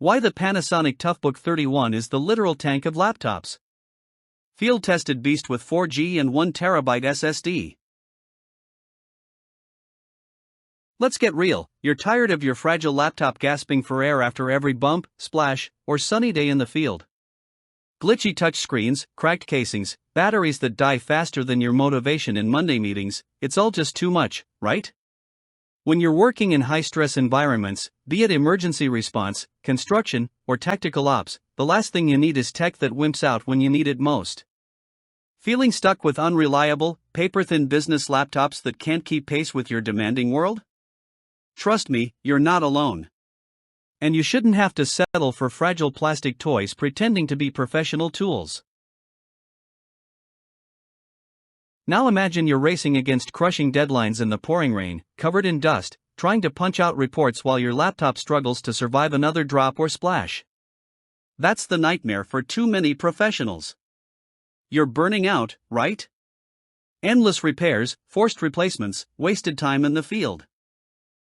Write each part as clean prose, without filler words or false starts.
Why the Panasonic Toughbook 31 is the literal tank of laptops. Field-tested beast with 4G and 1TB SSD. Let's get real, you're tired of your fragile laptop gasping for air after every bump, splash, or sunny day in the field. Glitchy touchscreens, cracked casings, batteries that die faster than your motivation in Monday meetings, it's all just too much, right? When you're working in high-stress environments, be it emergency response, construction, or tactical ops, the last thing you need is tech that wimps out when you need it most. Feeling stuck with unreliable, paper-thin business laptops that can't keep pace with your demanding world? Trust me, you're not alone. And you shouldn't have to settle for fragile plastic toys pretending to be professional tools. Now imagine you're racing against crushing deadlines in the pouring rain, covered in dust, trying to punch out reports while your laptop struggles to survive another drop or splash. That's the nightmare for too many professionals. You're burning out, right? Endless repairs, forced replacements, wasted time in the field.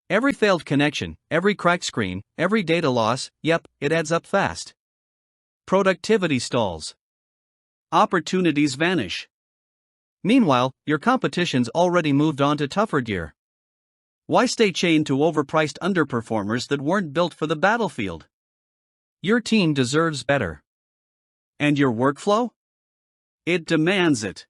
Every failed connection, every cracked screen, every data loss, yep, it adds up fast. Productivity stalls. Opportunities vanish. Meanwhile, your competition's already moved on to tougher gear. Why stay chained to overpriced underperformers that weren't built for the battlefield? Your team deserves better. And your workflow? It demands it.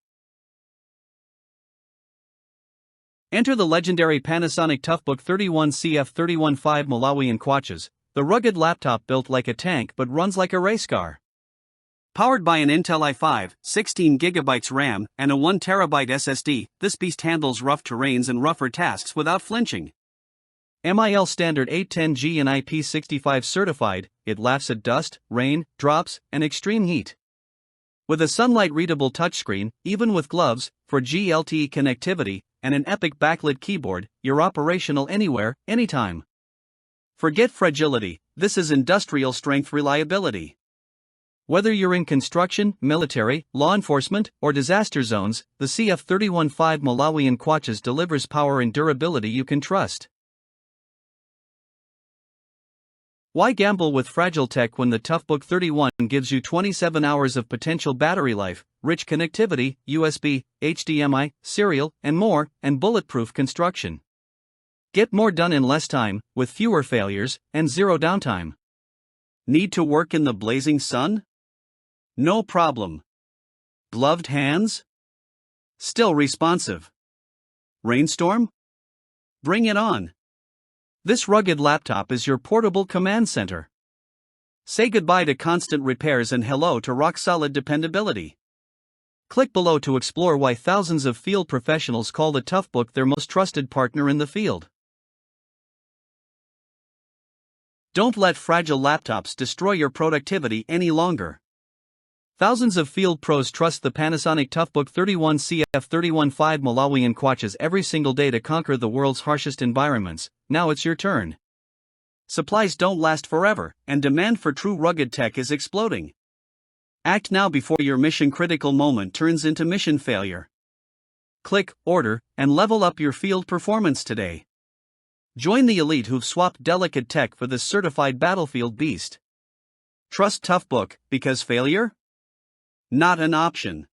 Enter the legendary Panasonic Toughbook 31 CF315 Malawian Kwaches, the rugged laptop built like a tank but runs like a race car. Powered by an Intel i5, 16GB RAM, and a 1TB SSD, this beast handles rough terrains and rougher tasks without flinching. MIL Standard 810G and IP65 certified, it laughs at dust, rain, drops, and extreme heat. With a sunlight-readable touchscreen, even with gloves, for LTE connectivity, and an epic backlit keyboard, you're operational anywhere, anytime. Forget fragility, this is industrial-strength reliability. Whether you're in construction, military, law enforcement, or disaster zones, the CF315 Malawian Kwaches delivers power and durability you can trust. Why gamble with fragile tech when the Toughbook 31 gives you 27 hours of potential battery life, rich connectivity, USB, HDMI, serial, and more, and bulletproof construction? Get more done in less time, with fewer failures, and zero downtime. Need to work in the blazing sun? No problem. Gloved hands? Still responsive. Rainstorm? Bring it on. This rugged laptop is your portable command center. Say goodbye to constant repairs and hello to rock-solid dependability. Click below to explore why thousands of field professionals call the Toughbook their most trusted partner in the field. Don't let fragile laptops destroy your productivity any longer. Thousands of field pros trust the Panasonic Toughbook 31 CF315 Malawian Kwaches every single day to conquer the world's harshest environments. Now it's your turn. Supplies don't last forever, and demand for true rugged tech is exploding. Act now before your mission-critical moment turns into mission failure. Click, order, and level up your field performance today. Join the elite who've swapped delicate tech for this certified battlefield beast. Trust Toughbook, because failure? Not an option.